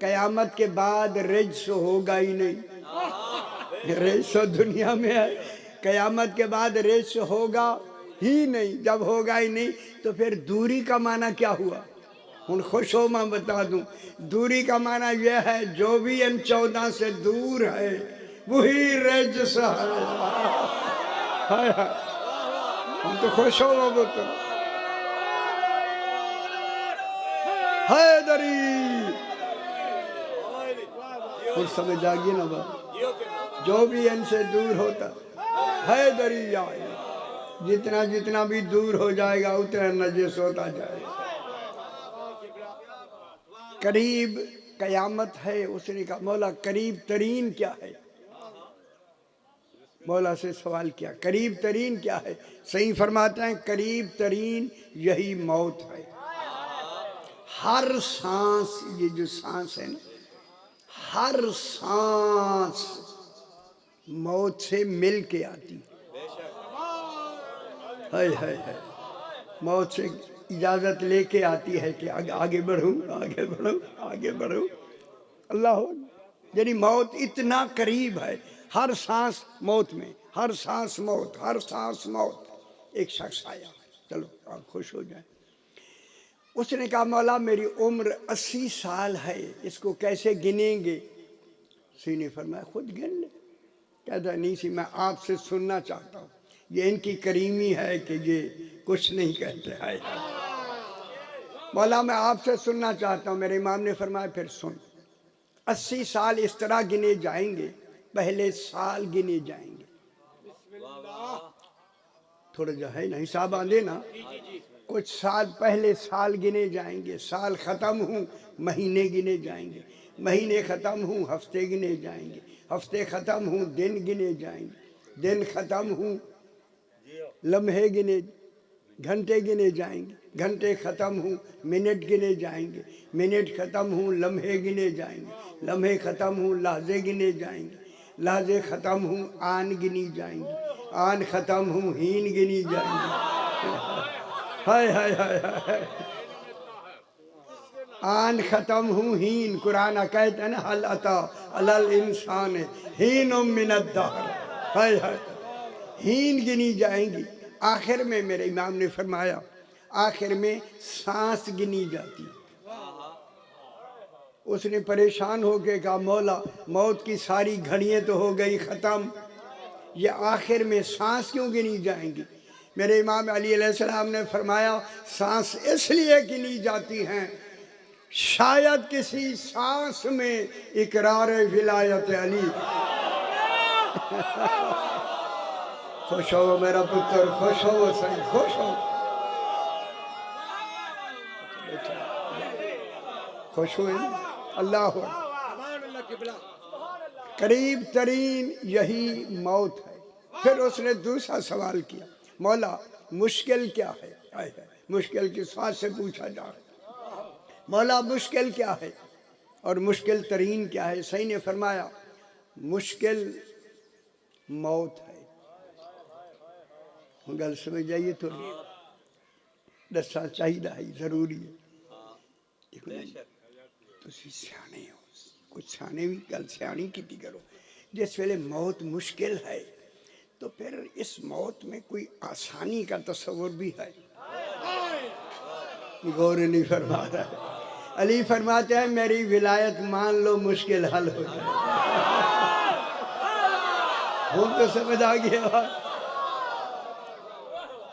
قیامت کے بعد رجس ہوگا ہی نہیں، رجس تو دنیا میں ہے، قیامت کے بعد رجس ہوگا ہی نہیں۔ جب ہوگا ہی نہیں تو پھر دوری کا معنی کیا ہوا؟ ہن خوش ہو میں بتا دوں، دوری کا معنی یہ ہے جو بھی ان 14 سے دور ہے وہی رجس ہے۔ ہائے ہائے، ہم تو خوش ہو وہ تو حیدری اور سمجھ آگئی نا بات، جو بھی ان سے دور ہوتا حیدری آئے، جتنا جتنا بھی دور ہو جائے گا اتنا نجس ہوتا جائے گا۔ قریب قیامت ہے، اس نے کہا مولا قریب ترین کیا ہے؟ مولا سے سوال کیا قریب ترین کیا ہے؟ صحیح فرماتے ہیں قریب ترین یہی موت ہے۔ ہر سانس، یہ جو سانس ہے نا، ہر سانس موت سے مل کے آتی، ہائے ہائے ہائے، موت سے اجازت لے کے آتی ہے کہ آگے بڑھوں آگے بڑھوں آگے بڑھوں۔ اللہ یعنی موت اتنا قریب ہے، ہر سانس موت میں، ہر سانس موت، ہر سانس موت۔ ایک شخص آیا، چلو آپ خوش ہو جائیں، اس نے کہا مولا میری عمر 80 سال ہے، اس کو کیسے گنیں گے؟ اسی نے فرمایا خود گن لے۔ کہتا نہیں سی میں آپ سے سننا چاہتا ہوں، یہ ان کی کریمی ہے کہ یہ کچھ نہیں کہتے ہیں۔ مولا میں آپ سے سننا چاہتا ہوں۔ میرے امام نے فرمایا پھر سن، 80 سال اس طرح گنے جائیں گے، پہلے سال گنے جائیں گے، تھوڑا جو ہے نا حساب آندے نا، کچھ سال پہلے سال گنے جائیں گے، سال ختم ہوں مہینے گنے جائیں گے، مہینے ختم ہوں ہفتے گنے جائیں گے، ہفتے ختم ہوں دن گنے جائیں گے، دن ختم ہوں لمحے گنے، گھنٹے گنے جائیں گے، گھنٹے ختم ہوں منٹ گنے جائیں گے، منٹ ختم ہوں لمحے گنے جائیں گے، لمحے ختم ہوں لحظے گنے جائیں گے، لحظے ختم ہوں آن گنی جائیں گے، آن ختم ہوں ہین گنی جائیں گے۔ ہائے ہائے ہائے ہائے، آن ختم ہوں ہین، قرآن کہتا ہے نا حل اتا علی الانسان ہین من الدہر، ہائے ہائے، ہین گنی جائیں گی۔ آخر میں میرے امام نے فرمایا آخر میں سانس گنی جاتی۔ اس نے پریشان ہو کے کہا مولا موت کی ساری گھڑیاں تو ہو گئی ختم، یہ آخر میں سانس کیوں گنی جائیں گی؟ میرے امام علی علیہ السلام نے فرمایا سانس اس لیے گنی جاتی ہیں شاید کسی سانس میں اقرار ولایت علی۔ خوش ہو میرا پتر، خوش ہو سید، خوش ہو، خوش ہوئے اللہ قریب ترین یہی موت ہے۔ پھر اس نے دوسرا سوال کیا مولا مشکل کیا ہے؟ مشکل کس بات سے پوچھا جا رہا ہے؟ مولا مشکل کیا ہے اور مشکل ترین کیا ہے؟ صحیح نے فرمایا مشکل موت ہے۔ گل سمجھ جائیے تو دسنا چاہیے ہے، ضروری ہے۔ تسی سیانے ہو، کچھ سیانے بھی گل سیانی کی کرو۔ جس ویلے موت مشکل ہے تو پھر اس موت میں کوئی آسانی کا تصور بھی ہے؟ غور نہیں فرما رہا ہے۔ علی فرماتے ہیں میری ولایت مان لو مشکل حل ہو جائے۔ ہم تو سمجھ آ گیا،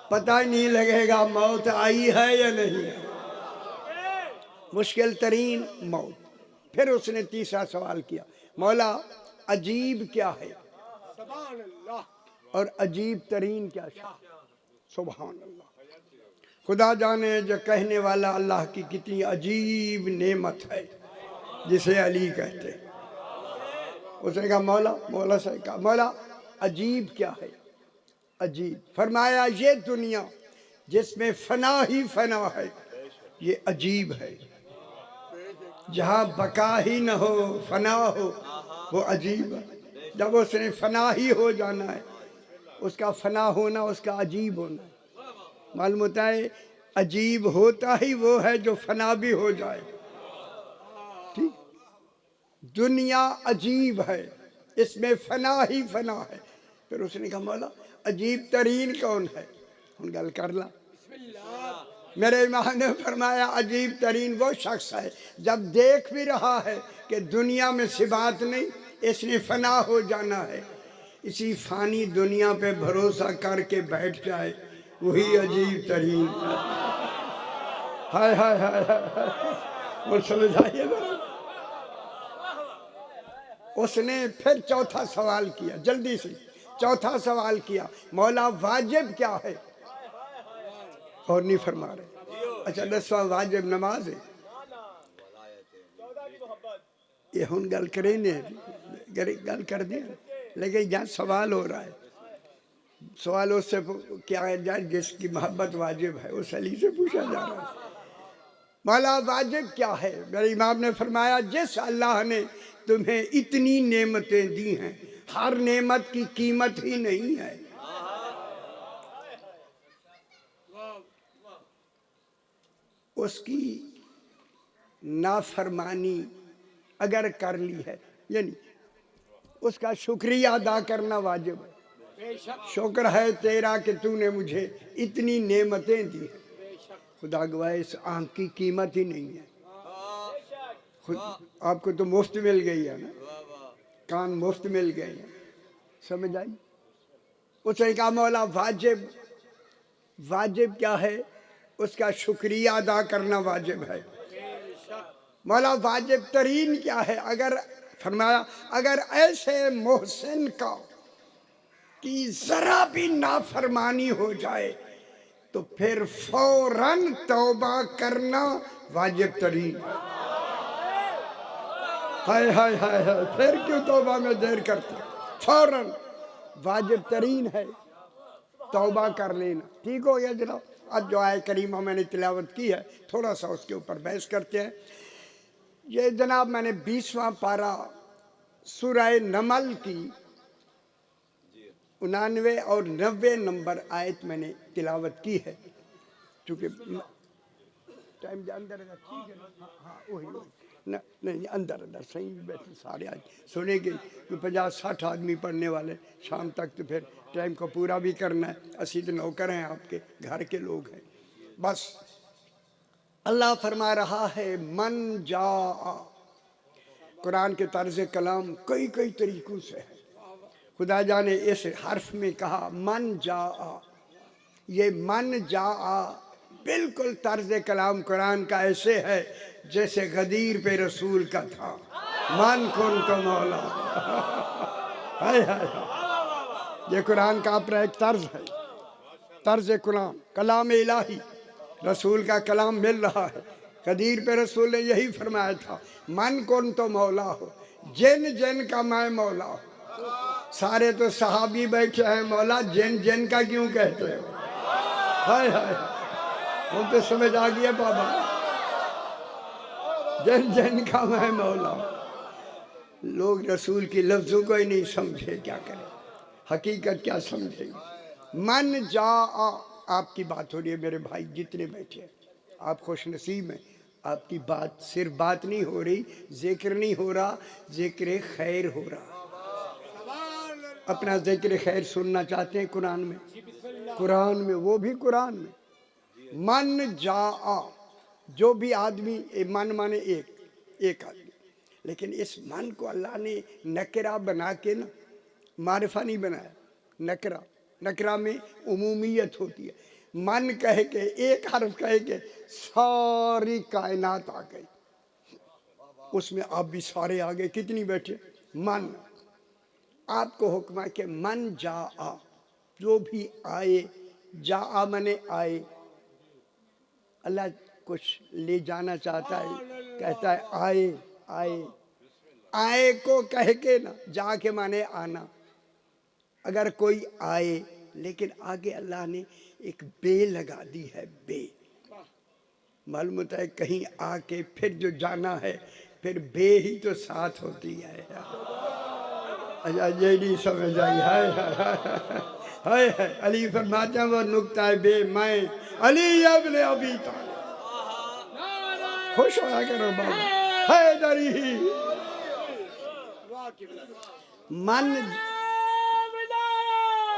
پتہ ہی نہیں لگے گا موت آئی ہے یا نہیں ہے۔ مشکل ترین موت۔ پھر اس نے تیسرا سوال کیا مولا عجیب کیا ہے اور عجیب ترین کیا ہے؟ سبحان اللہ، خدا جانے جو کہنے والا اللہ کی کتنی عجیب نعمت ہے جسے علی کہتے ہیں۔ اس نے کہا مولا سے کہا مولا عجیب کیا ہے؟ عجیب فرمایا یہ دنیا جس میں فنا ہی فنا ہے یہ عجیب ہے، جہاں بقا ہی نہ ہو فنا ہو وہ عجیب ہے۔ جب اس نے فنا ہی ہو جانا ہے، اس کا فنا ہونا اس کا عجیب ہونا ہے۔ معلوم ہوتا ہے عجیب ہوتا ہی وہ ہے جو فنا بھی ہو جائے، ٹھیک دنیا عجیب ہے، اس میں فنا ہی فنا ہے۔ پھر اس نے کہا مولا عجیب ترین کون ہے؟ ہن گل کر لا۔ میرے امام نے فرمایا عجیب ترین وہ شخص ہے جب دیکھ بھی رہا ہے کہ دنیا میں صفات نہیں، اس نے فنا ہو جانا ہے، اسی فانی دنیا پہ بھروسہ کر کے بیٹھ جائے، وہی عجیب ترین ہے۔ ہائے ہائے ہائے ہائے، وہ سمجھ آئیے ذرا۔ اس نے پھر چوتھا سوال کیا، جلدی سے چوتھا سوال کیا، مولا واجب کیا ہے؟ اور نہیں فرما رہے۔ اچھا 10واں واجب نماز ہے۔ یہ ہن گل کریں نے، گل کر دیں، لیکن یہاں سوال ہو رہا ہے۔ سوال اس سے کیا ہے جائے جس کی محبت واجب ہے، اس علی سے پوچھا جا رہا ہے۔ مولا واجب کیا ہے؟ میرے امام نے فرمایا جس اللہ نے تمہیں اتنی نعمتیں دی ہیں، ہر نعمت کی قیمت ہی نہیں ہے۔ اس کی نافرمانی اگر کر لی ہے، یعنی اس کا شکریہ ادا کرنا واجب ہے۔ شکر ہے تیرا کہ تو نے مجھے اتنی نعمتیں دی ہیں۔ خدا گواہ اس آنکھ کی قیمت ہی نہیں ہے۔ آپ کو تو مفت مل گئی ہے نا، کان مفت مل گئے ہیں، سمجھ آئی؟ اس نے کہا مولا واجب کیا ہے؟ اس کا شکریہ ادا کرنا واجب ہے۔ مولا واجب ترین کیا ہے؟ فرمایا اگر ایسے محسن کا کی ذرا بھی نافرمانی ہو جائے تو پھر فوراً توبہ کرنا واجب ترین ہے۔ ہائے ہائے ہائے ہائے، پھر کیوں توبہ میں دیر کرتے؟ فوراً واجب ترین ہے توبہ کر لینا۔ ٹھیک ہو گیا جناب؟ اب جو آیت کریمہ میں نے تلاوت کی ہے تھوڑا سا اس کے اوپر بحث کرتے ہیں۔ یہ جناب میں نے 20واں پارہ سورہ نمل کی 99 اور 90 نمبر آیت میں نے تلاوت کی ہے۔ چونکہ ٹائم جا اندر ہے، ٹھیک ہے نا؟ ہاں وہی نہیں اندر صحیح بیٹھے سارے آج سنے گے، 50-60 آدمی پڑھنے والے شام تک، تو پھر ٹائم کو پورا بھی کرنا ہے۔ اسی تو نوکر ہیں، آپ کے گھر کے لوگ ہیں۔ بس اللہ فرما رہا ہے من جاء، قرآن کے طرز کلام کئی طریقوں سے ہے۔ خدا جانے اس حرف میں کہا من جاء، یہ من جاء بالکل طرز کلام قرآن کا ایسے ہے جیسے غدیر پہ رسول کا تھا، من کنت مولا۔ یہ قرآن کا اپنا ایک طرز ہے، طرز کلام الہی، رسول کا کلام مل رہا ہے۔ غدیر پہ رسول نے یہی فرمایا تھا من کنت مولا ہو، جن کا میں مولا ہوں۔ سارے تو صحابی بیٹھے ہیں، مولا جن کا کیوں کہتے ہو؟ ہائے ہائے، ہم تو سمجھ آ گیا بابا، جن کا میں مولا ہوں۔ لوگ رسول کی لفظوں کو ہی نہیں سمجھے، کیا کریں، حقیقت کیا سمجھیں گے؟ من جاء، آپ کی بات ہو رہی ہے میرے بھائی جتنے بیٹھے ہیں، آپ خوش نصیب ہیں۔ آپ کی بات صرف بات نہیں ہو رہی، ذکر نہیں ہو رہا، ذکر خیر ہو رہا۔ اپنا ذکر خیر سننا چاہتے ہیں قرآن میں، وہ بھی قرآن میں من جاء، جو بھی آدمی، من مانے ایک آدمی، لیکن اس من کو اللہ نے نکرہ بنا کے نا، معرفہ نہیں بنایا، نکرہ میں عمومیت ہوتی ہے۔ من کہہ کے، ایک حرف کہہ کے ساری کائنات آ گئی، اس میں آپ بھی سارے آ گئے، کتنی بیٹھے؟ من۔ آپ کو حکم ہے کہ من جاء، جو بھی آئے، جاء منے آئے۔ اللہ کچھ لے جانا چاہتا ہے، کہتا ہے آئے کو کہہ کے نا، جا کے مانے آنا۔ اگر کوئی آئے، لیکن آگے اللہ نے ایک بے لگا دی ہے، بے۔ معلوم ہوتا ہے کہیں آ کے پھر جو جانا ہے، پھر بے ہی تو ساتھ ہوتی ہے۔ اچھا یہ نہیں سمجھ آئی؟ ہائے علی فرماتے ہیں وہ نکتہ بے میں علی ابن ابی طالب۔ خوش ہویا کرو بابا، حیدری، من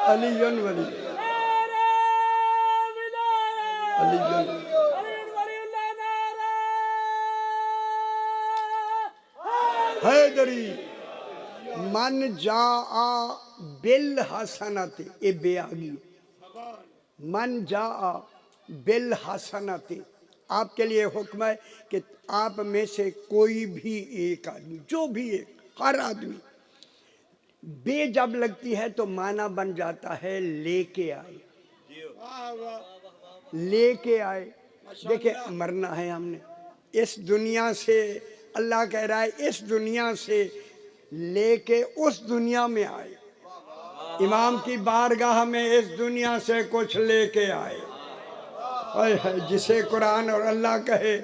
علی ولی علی حیدری من جاء بالحسنات، یہ بے آگی، من جاء بالحسنات، آپ کے لیے حکم ہے کہ آپ میں سے کوئی بھی ایک آدمی، جو بھی ایک، ہر آدمی، بے جب لگتی ہے تو معنی بن جاتا ہے لے کے آئے، لے کے آئے۔ دیکھیں مرنا ہے ہم نے، اس دنیا سے اللہ کہہ رہا ہے اس دنیا سے لے کے اس دنیا میں آئے، امام کی بارگاہ میں اس دنیا سے کچھ لے کے آئے۔ جسے قرآن اور اللہ کہے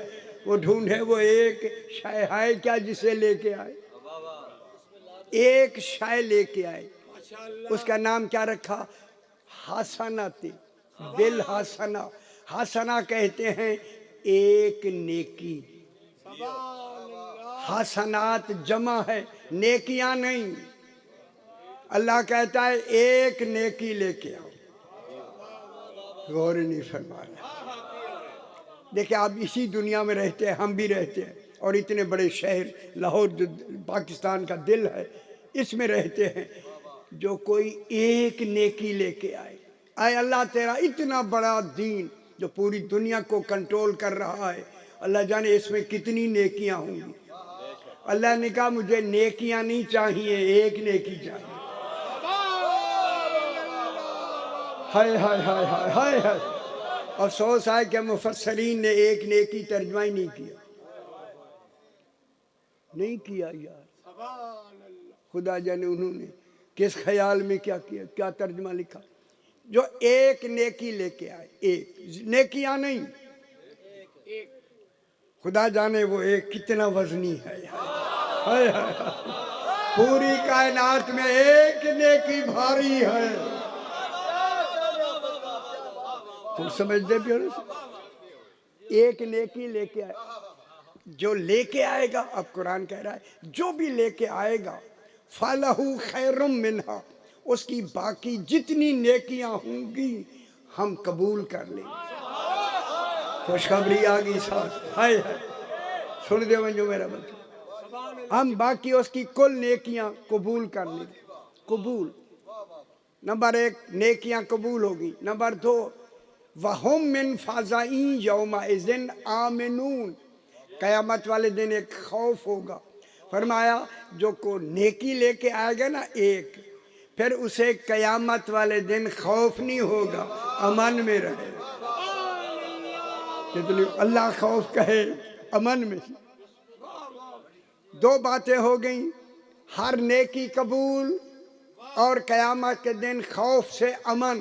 وہ ڈھونڈے، وہ ایک شے ہے کیا جسے لے کے آئے؟ ایک شے لے کے آئے، اس کا نام کیا رکھا؟ حسنات، بالحسنہ، حسنہ کہتے ہیں ایک نیکی، حسنات جمع ہے، نیکیاں نہیں۔ اللہ کہتا ہے ایک نیکی لے کے آؤ، غور نہیں فرمایا۔ دیکھیں آپ اسی دنیا میں رہتے ہیں، ہم بھی رہتے ہیں، اور اتنے بڑے شہر لاہور جو پاکستان کا دل ہے اس میں رہتے ہیں، جو کوئی ایک نیکی لے کے آئے، اے اللہ تیرا اتنا بڑا دین جو پوری دنیا کو کنٹرول کر رہا ہے، اللہ جانے اس میں کتنی نیکیاں ہوں گی۔ اللہ نے کہا مجھے نیکیاں نہیں چاہیے، ایک نیکی چاہیے۔ ہائے ہائے ہائے ہائے ہائے ہائے، افسوس ہے کہ مفسرین نے ایک نیکی ترجمہ ہی نہیں کیا، نہیں کیا یار، خدا جانے انہوں نے کس خیال میں کیا کیا، کیا ترجمہ لکھا۔ جو ایک نیکی لے کے آئے، ایک نیکیاں نہیں، خدا جانے وہ ایک کتنا وزنی ہے، ہائے ہائے ہائے، پوری کائنات میں ایک نیکی بھاری ہے، تم سمجھ دے بھی ایک نیکی لے کے آئے، جو لے کے آئے گا، اب قرآن کہہ رہا ہے جو بھی لے کے آئے گا فَلَهُ خَيْرٌ مِّنْهَا، اس کی باقی جتنی نیکیاں ہوں گی ہم قبول کر لیں گے۔ خوشخبری آگئی ساتھ، ہائے ہائے، سن دے جو میرا بچہ، ہم باقی اس کی کل نیکیاں قبول کر لیں گے، قبول۔ نمبر ایک نیکیاں قبول ہوگی، نمبر دو وَهُم مِّن فَزَعٍ يَوْمَئِذٍ آمِنُونَ، قیامت والے دن ایک خوف ہوگا، فرمایا جو کو نیکی لے کے آئے گا نا ایک، پھر اسے قیامت والے دن خوف نہیں ہوگا، امن میں رہے گا۔ کتنی اللہ خوف کہے امن میں، دو باتیں ہو گئیں، ہر نیکی قبول اور قیامت کے دن خوف سے امن۔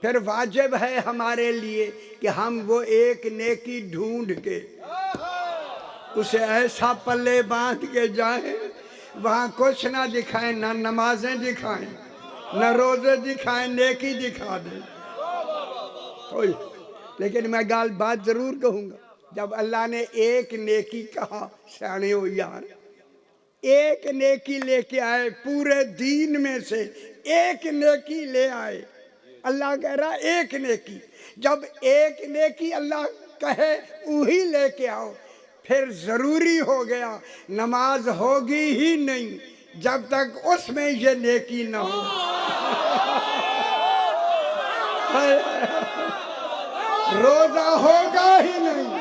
پھر واجب ہے ہمارے لیے کہ ہم وہ ایک نیکی ڈھونڈ کے اسے ایسا پلے باندھ کے جائیں وہاں کچھ نہ دکھائیں، نہ نمازیں دکھائیں، نہ روزے دکھائیں، نیکی دکھا دیں۔ لیکن میں بات ضرور کہوں گا، جب اللہ نے ایک نیکی کہا، سیانے ہو یار، ایک نیکی لے کے آئے، پورے دین میں سے ایک نیکی لے آئے، اللہ کہہ رہا ایک نیکی، جب ایک نیکی اللہ کہے وہی لے کے آؤ، پھر ضروری ہو گیا نماز ہوگی ہی نہیں جب تک اس میں یہ نیکی نہ ہو، روزہ ہوگا ہی نہیں،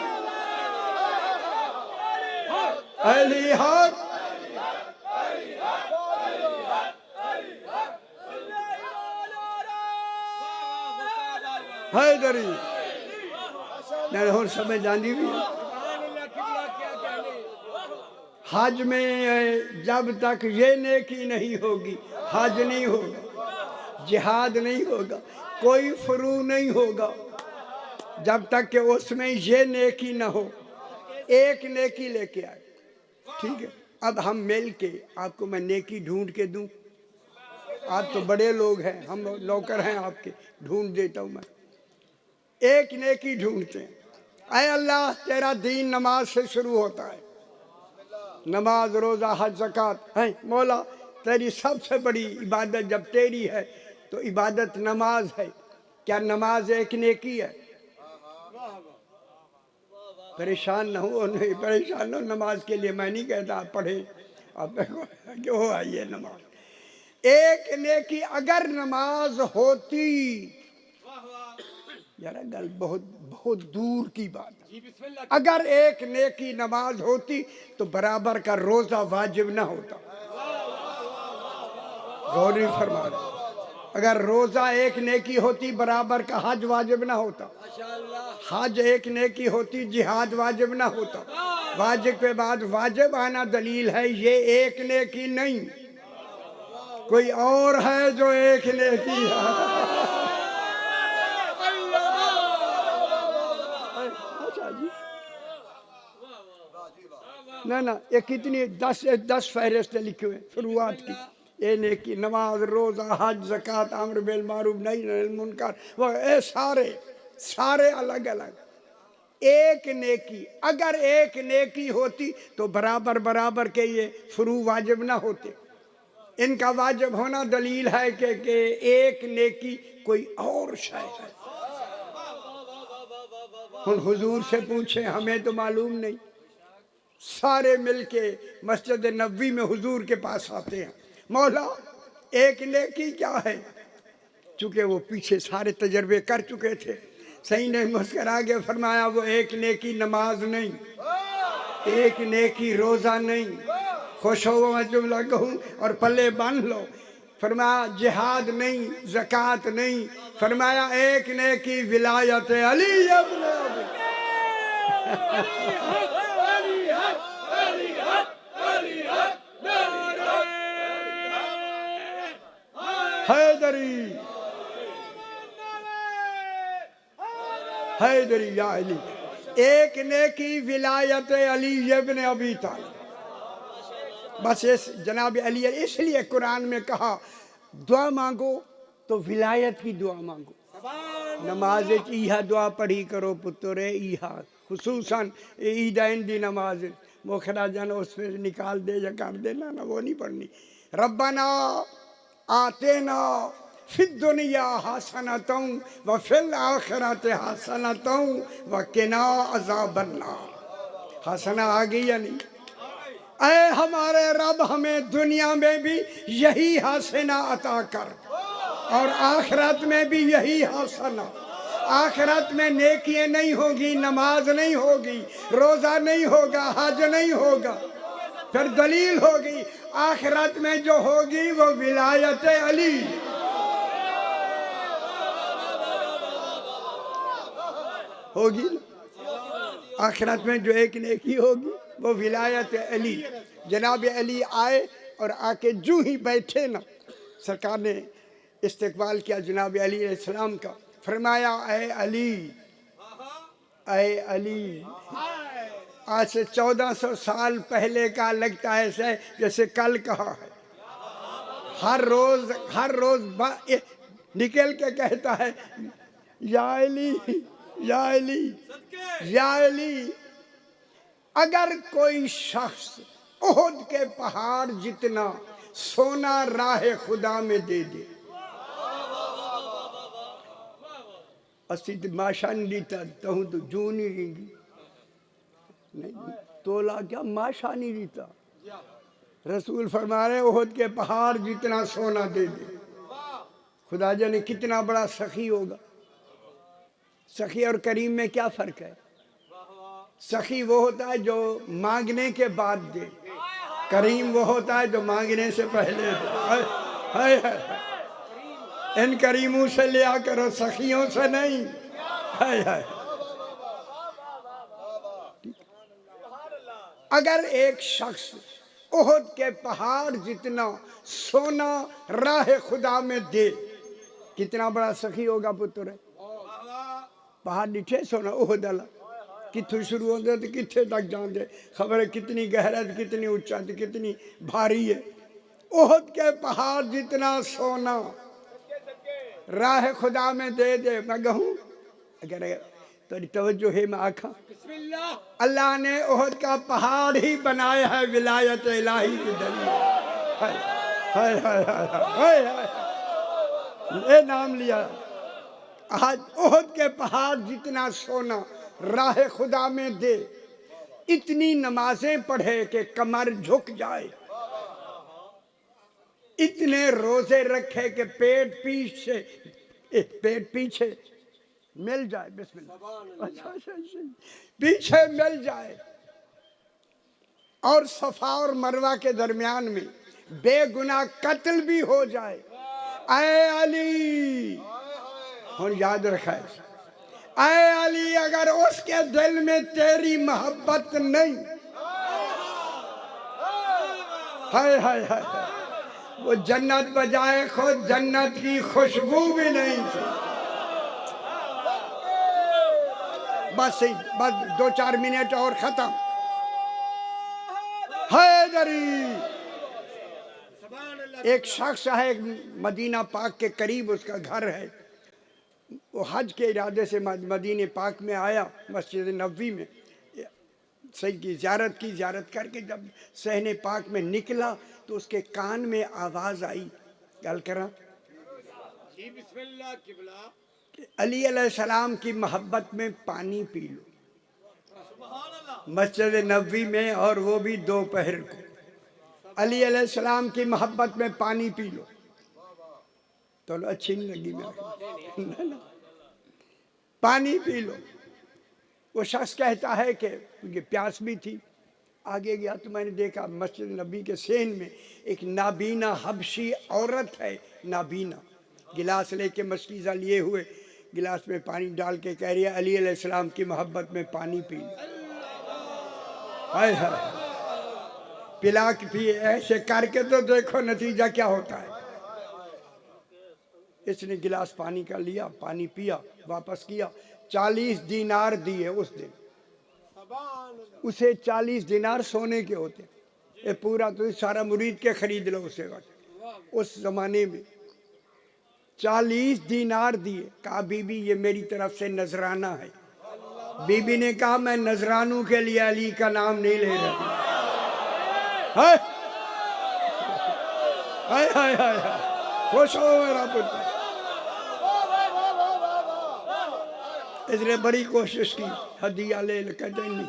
علی حق حیدری میں ہوں سمجھ آندی بھی حج میں جب تک یہ نیکی نہیں ہوگی حج نہیں ہوگا، جہاد نہیں ہوگا، کوئی فروع نہیں ہوگا جب تک کہ اس میں یہ نیکی نہ ہو، ایک نیکی لے کے آئے۔ ٹھیک ہے، اب ہم مل کے آپ کو میں نیکی ڈھونڈ کے دوں، آپ تو بڑے لوگ ہیں، ہم نوکر ہیں آپ کے، ڈھونڈ دیتا ہوں میں، ایک نیکی ڈھونڈتے ہیں۔ اے اللہ تیرا دین نماز سے شروع ہوتا ہے، نماز روزہ حج زکات ہے مولا تیری سب سے بڑی عبادت جب تیری ہے تو عبادت نماز ہے، کیا نماز ایک نیکی ہے؟ پریشان نہ ہو، نہیں پریشان نہ ہو، نماز کے لیے میں نہیں کہتا آپ پڑھیں، آپ کہ وہ آئیے نماز ایک نیکی اگر نماز ہوتی، یار گل بہت دور کی بات ہے، اگر ایک نیکی نماز ہوتی تو برابر کا روزہ واجب نہ ہوتا، غور نہیں فرما رہے، اگر روزہ ایک نیکی ہوتی برابر کا حج واجب نہ ہوتا، حج ایک نیکی ہوتی جہاد واجب نہ ہوتا، واجب کے بعد واجب آنا دلیل ہے یہ ایک نیکی نہیں، کوئی اور ہے جو ایک نیکی ہے۔ نہ یہ کتنی 10 فہرستیں لکھی ہوئے فروعات کی، یہ نیکی نماز روزہ حج زکات امر بالمعروف نہی عن المنکر، وہ سارے الگ الگ، ایک نیکی اگر ایک نیکی ہوتی تو برابر کے یہ فروع واجب نہ ہوتے، ان کا واجب ہونا دلیل ہے کہ ایک نیکی کوئی اور شے ہے۔ حضور سے پوچھیں ہمیں تو معلوم نہیں، سارے مل کے مسجد نبوی میں حضور کے پاس آتے ہیں، مولا ایک نیکی کیا ہے؟ چونکہ وہ پیچھے سارے تجربے کر چکے تھے، صحیح نے مسکرا کے فرمایا وہ ایک نیکی نماز نہیں، ایک نیکی روزہ نہیں، خوش ہو میں جملہ کہوں اور پلے باندھ لو، فرمایا جہاد نہیں، زکات نہیں، فرمایا ایک نیکی ولایت علی ابن ابی حیدری یا علی، ایک نیکی ولایت علی ابن ابی طالب، بس جناب علی اس لیے قرآن میں کہا دعا مانگو تو ولایت کی دعا مانگو، نماز ایہا دعا پڑھی کرو پترے ایہا، خصوصاً عیدین دی نماز موخرہ جانا اس پہ نکال دے یا کر دینا نا، وہ نہیں پڑھنی، ربنا آتینا فی الدنیا حسنۃ وفی الآخرۃ حسنۃ وقنا عذاب النار، حسنہ آ گئی یا نہیں؟ اے ہمارے رب ہمیں دنیا میں بھی یہی حسنہ عطا کر اور آخرت میں بھی یہی حسنہ، آخرت میں نیکیاں نہیں ہوگی، نماز نہیں ہوگی، روزہ نہیں ہوگا، حج نہیں ہوگا، پھر دلیل ہوگی آخرت میں جو ہوگی وہ ولایت علی، ہوگی آخرت میں جو ایک نیکی ہوگی وہ ولایت علی۔ جناب علی آئے اور آ کے جو ہی بیٹھے نا، سرکار نے استقبال کیا جناب علی علیہ السلام کا، فرمایا اے علی، اے علی، آج سے 1400 سال پہلے کا لگتا ہے جیسے کل کہا ہے، ہر روز نکل کے کہتا ہے یا علی یا علی یا علی، اگر کوئی شخص احد کے پہاڑ جتنا سونا راہ خدا میں دے دے، اسی ماشا نہیں دیتا تہوں تو جو نہیں رہیں گی، نہیں تولا کیا ماشا نہیں دیتا، رسول فرما رہے احد کے پہاڑ جتنا سونا دے دے، خدا جانے کتنا بڑا سخی ہوگا۔ سخی اور کریم میں کیا فرق ہے؟ سخی وہ ہوتا ہے جو مانگنے کے بعد دے، کریم وہ ہوتا ہے جو مانگنے سے پہلے دے، ان کریموں سے لیا کرو سخیوں سے نہیں، اگر ایک شخص احد کے پہاڑ جتنا سونا راہ خدا میں دے، کتنا بڑا سخی ہوگا پتر ہے، پہاڑ نٹھے سونا احد اللہ کتھوں شروع ہوندے تو کتھے تک جاندے، خبر ہے کتنی گہرت کتنی اونچائی کتنی بھاری ہے، احد کے پہاڑ جتنا سونا راہ خدا میں دے دے، میں کہوں اگر تیری توجہ ہے میں آنکھاں اللہ نے احد کا پہاڑ ہی بنایا ہے ولایت الہی کی دلیل ہائے ہائے ہائے ہائے ہائے اے نام لیا آج احد کے پہاڑ جتنا سونا راہ خدا میں دے اتنی نمازیں پڑھے کہ کمر جھک جائے اتنے روزے رکھے کہ پیٹ پیچھے مل جائے بسم اللہ پیچھے مل جائے اور صفا اور مروہ کے درمیان میں بے گناہ قتل بھی ہو جائے اے علی ہن یاد رکھا ہے اے علی اگر اس کے دل میں تیری محبت نہیں ہائے ہائے ہائے وہ جنت بجائے خود جنت کی خوشبو بھی نہیں تھی بس 2-4 منٹ اور ختم حیدری ایک شخص ہے مدینہ پاک کے قریب اس کا گھر ہے وہ حج کے ارادے سے مدینہ پاک میں آیا مسجد نبوی میں سید کی زیارت کر کے جب صحن پاک میں نکلا تو اس کے کان میں آواز آئی گل کرا بسم اللہ قبلہ علی علیہ السلام کی محبت میں پانی پی لو مسجد نبوی میں اور وہ بھی دوپہر کو علی علیہ السلام کی محبت میں پانی پی لو تو اچھی نہیں لگی میں پانی پی لو وہ شخص کہتا ہے کہ مجھے پیاس بھی تھی آگے گیا تو میں نے دیکھا مسجد نبی کے صحن میں ایک نابینا حبشی عورت ہے نابینا گلاس لے کے مشکیزہ لیے ہوئے گلاس میں پانی ڈال کے کہہ رہی ہے علی علیہ السلام کی محبت میں پانی پی ہائے ہائے پلا کے پی ایسے کر کے تو دیکھو نتیجہ کیا ہوتا ہے اس نے گلاس پانی کا لیا پانی پیا واپس کیا 40 دینار دیے اس دن اسے 40 دینار سونے کے ہوتے یہ پورا تو سارا مرید کے خرید لو اسے وقت اس زمانے میں 40 دینار دیے کہا بی بی یہ میری طرف سے نذرانہ ہے بی بی نے کہا میں نذرانوں کے لیے علی کا نام نہیں لے رہا ہائے ہائے ہائے خوش ہو میرا پتر اس نے بڑی کوشش کی ہدیہ لے کہتے نہیں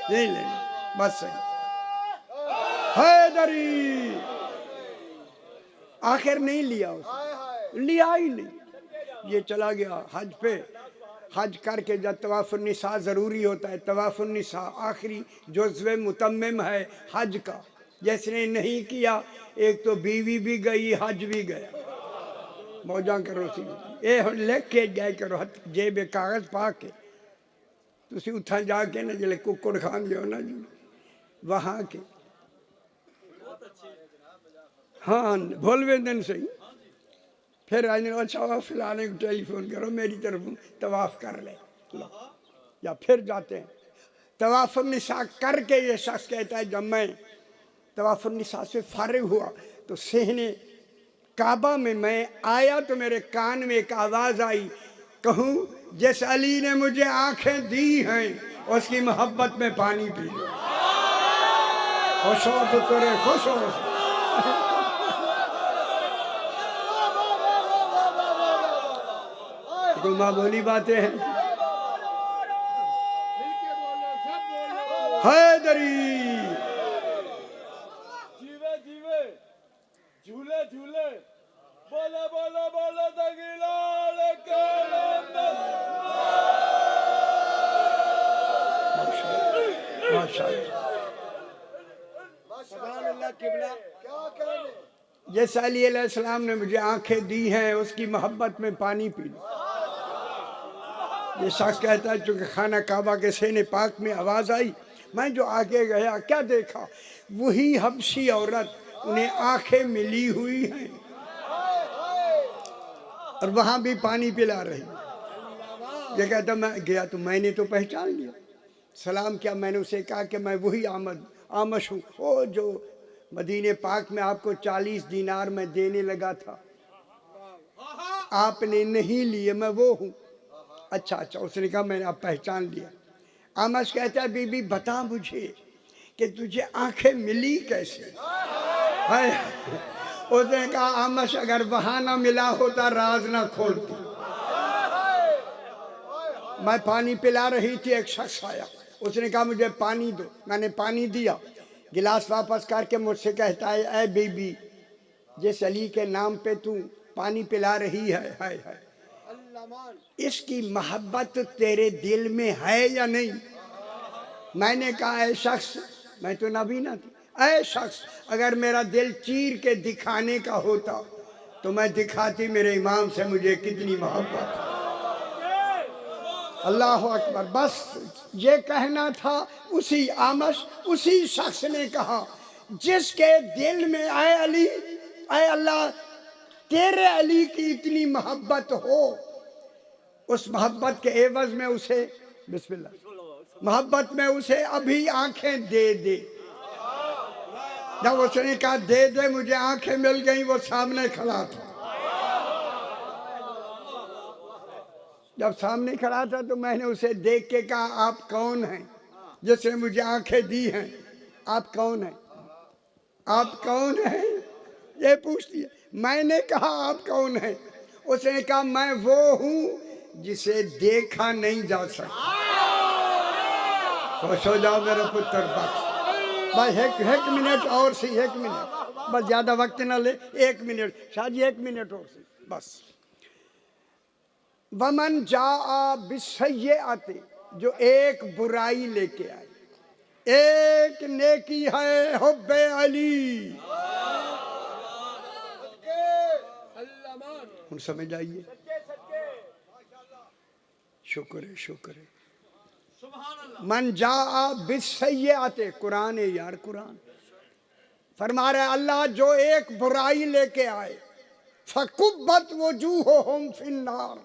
لینا بس صحیح حیدری آخر نہیں لیا لیا ہی نہیں یہ چلا گیا حج پہ حج کر کے جب طواف النساء ضروری ہوتا ہے طواف النساء آخری جزو متمم ہے حج کا جس نے نہیں کیا ایک تو بیوی بھی گئی حج بھی گیا موجاں کرو سی اے ہن لکھ کے گئے کرو جیب کاغذ پا کے تسی اتھا جا کے نا جلے ککڑ کھان دیو نا جی وہاں کے ہاں بھولوے دن سے پھر آئینے اچھا فلانے کو ٹیلی فون کرو میری طرف طواف کر لے یا پھر جاتے ہیں طواف النساء کر کے یہ شخص کہتا ہے جب میں طواف النساء سے فارغ ہوا تو صحن کعبہ میں آیا تو میرے کان میں ایک آواز آئی کہوں جس علی نے مجھے آنکھیں دی ہیں اس کی محبت میں پانی پی لو خوش ہو پترے خوش ہو کوئی معمولی باتیں ہیں حیدری جھولے جھولے بولا بولا بولا دگیلال کلندر سبحان اللہ قبلہ جیسا علی علیہ السلام نے مجھے آنکھیں دی ہیں اس کی محبت میں پانی پی لو یہ شخص کہتا ہے چونکہ خانہ کعبہ کے صحن پاک میں آواز آئی میں جو آگے گیا کیا دیکھا وہی حبشی عورت انہیں آنکھیں ملی ہوئی ہیں اور وہاں بھی پانی پلا رہی یہ کہتا میں گیا تو میں نے تو پہچان لیا سلام کیا میں نے اسے کہا کہ میں وہی آمش ہوں او جو مدینہ پاک میں آپ کو 40 دینار میں دینے لگا تھا آپ نے نہیں لیے میں وہ ہوں اچھا اچھا، اس نے کہا میں نے اب پہچان لیا۔ آمش کہتا ہے بی بی بتا مجھے کہ تجھے آنکھیں ملی کیسے؟ ہائے، اس نے کہا آمش اگر وہاں نہ ملا ہوتا راز نہ کھولتی۔ میں پانی پلا رہی تھی، ایک شخص آیا، اس نے کہا مجھے پانی دو، میں نے پانی دیا، گلاس واپس کر کے مجھ سے کہتا ہے اے بی بی جس علی کے نام پہ تو پانی پلا رہی ہے، ہائے ہائے، اس کی محبت تیرے دل میں ہے یا نہیں؟ میں نے کہا اے شخص، میں تو نبی نہ تھی، اے شخص اگر میرا دل چیر کے دکھانے کا ہوتا تو میں دکھاتی میرے امام سے مجھے کتنی محبت ہے۔ اللہ اکبر، بس یہ کہنا تھا۔ اسی آمش، اسی شخص نے کہا جس کے دل میں اے علی، اے اللہ تیرے علی کی اتنی محبت ہو، اس محبت کے عوض میں اسے، بسم اللہ، محبت میں اسے ابھی آنکھیں دے دے۔ جب اس نے کہا دے دے، مجھے آنکھیں مل گئیں، وہ سامنے کھڑا تھا۔ جب سامنے کھڑا تھا تو میں نے اسے دیکھ کے کہا آپ کون ہیں جس نے مجھے آنکھیں دی ہیں؟ آپ کون ہیں؟ آپ کون ہیں؟ یہ پوچھتی ہے۔ میں نے کہا آپ کون ہیں؟ اس نے کہا میں وہ ہوں جسے دیکھا نہیں جا سکتا۔ خوش ہو جاؤ میرے پتر، بس ایک منٹ اور سی، ایک منٹ، بس زیادہ وقت نہ لے، ایک منٹ شاہ جی، ایک منٹ اور سی بس۔ ومن جاء بالسیئۃ، جو ایک برائی لے کے آئے، ایک نیکی ہے حب علی۔ ہم سمجھ آئیے، شکر ہے شکر ہے۔ من جاء بالسیئۃ، قرآن ہے یار، قرآن فرما رہا ہے اللہ جو ایک برائی لے کے آئے، فکبت وجوہہم فی النار،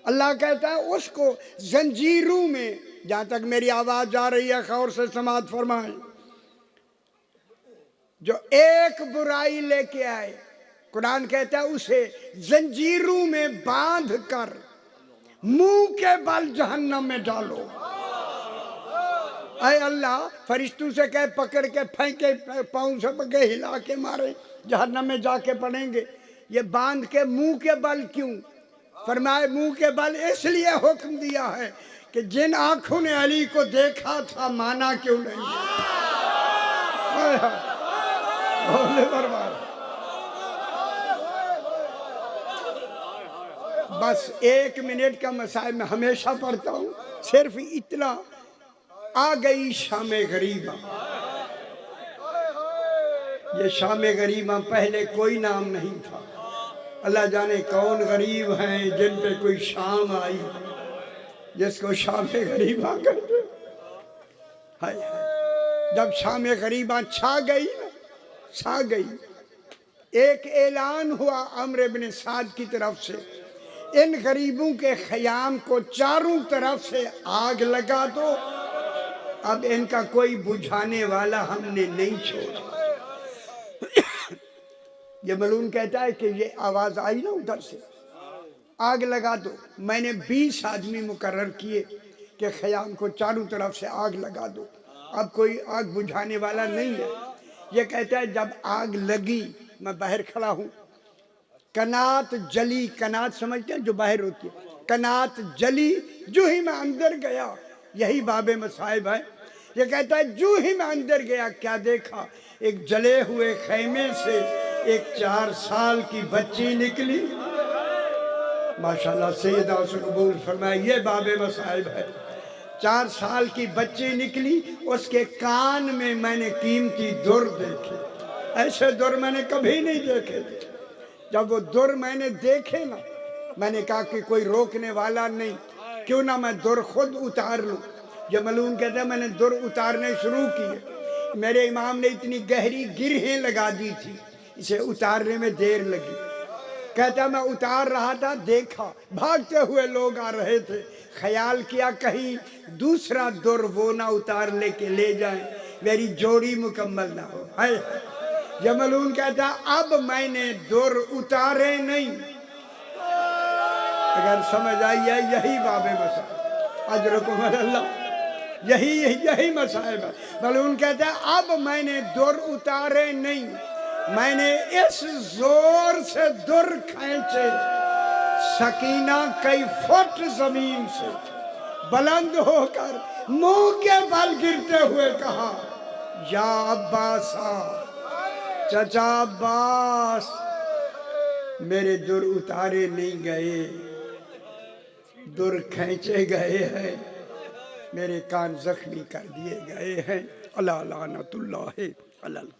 اللہ کہتا ہے اس کو زنجیروں میں، جہاں تک میری آواز جا رہی ہے غور سے سماعت فرمائیں، جو ایک برائی لے کے آئے، قرآن کہتا ہے اسے زنجیروں میں باندھ کر منہ کے بل جہنم میں ڈالو۔ اے اللہ فرشتوں سے کہے پکڑ کے پھینکے، پاؤں سے پکڑے ہلا کے مارے، جہنم میں جا کے پڑیں گے۔ یہ باندھ کے منہ کے بل کیوں؟ فرمائے منہ کے بل اس لیے حکم دیا ہے کہ جن آنکھوں نے علی کو دیکھا تھا مانا کیوں نہیں؟ بولے برباد۔ بس ایک منٹ کا مسائل میں ہمیشہ پڑھتا ہوں، صرف اتنا، آ گئی شام غریبہ۔ یہ شام غریبہ پہلے کوئی نام نہیں تھا، اللہ جانے کون غریب ہیں جن پہ کوئی شام آئی جس کو شام غریبہ کہتے ہیں۔ جب شام غریبہ چھا گئی نا، چھا گئی، ایک اعلان ہوا عمرو بن سعد کی طرف سے، ان غریبوں کے خیام کو چاروں طرف سے آگ لگا دو، اب ان کا کوئی بجھانے والا ہم نے نہیں چھوڑا۔ یہ ملون کہتا ہے کہ یہ آواز آئی نا ادھر سے، آگ لگا دو، میں نے 20 آدمی مقرر کیے کہ خیام کو چاروں طرف سے آگ لگا دو، اب کوئی آگ بجھانے والا نہیں ہے۔ یہ کہتا ہے جب آگ لگی، میں باہر کھڑا ہوں، کنات جلی، کنات سمجھتے ہیں جو باہر ہوتی ہے، کنات جلی، جو ہی میں اندر گیا، یہی باب مصائب ہے۔ یہ کہتا ہے جو ہی میں اندر گیا کیا دیکھا، ایک جلے ہوئے خیمے سے ایک 4 سال کی بچی نکلی۔ ماشاءاللہ سیدہ سے قبول فرمائے، یہ باب مصائب ہے۔ 4 سال کی بچی نکلی، اس کے کان میں نے قیمتی در دیکھے، ایسے در میں نے کبھی نہیں دیکھے تھے۔ جب وہ در میں نے دیکھے نا، میں نے کہا کہ کوئی روکنے والا نہیں، کیوں نہ میں در خود اتار لوں۔ یہ ملون کہتا ہے میں نے در اتارنے شروع کیے، میرے امام نے اتنی گہری گرہیں لگا دی تھی، اسے اتارنے میں دیر لگی۔ کہتا میں اتار رہا تھا، دیکھا بھاگتے ہوئے لوگ آ رہے تھے، خیال کیا کہیں دوسرا در وہ نہ اتار لے کے لے جائیں، میری جوڑی مکمل نہ ہو۔ جملون کہتا اب میں نے در اتارے نہیں، اگر سمجھ آئی ہے یہی باب مسائل، اجرکم اللہ، یہی مسائل ہے۔ بلکہ ان کہتے ہیں اب میں نے در اتارے نہیں، میں نے اس زور سے در کھینچے، سکینہ کئی فٹ زمین سے بلند ہو کر منہ کے بل گرتے ہوئے کہا یا عباسا، چچا عباس، میرے در اتارے نہیں گئے، در کھینچے گئے ہیں، میرے کان زخمی کر دیے گئے ہیں۔ اللہ لعنت اللہ علی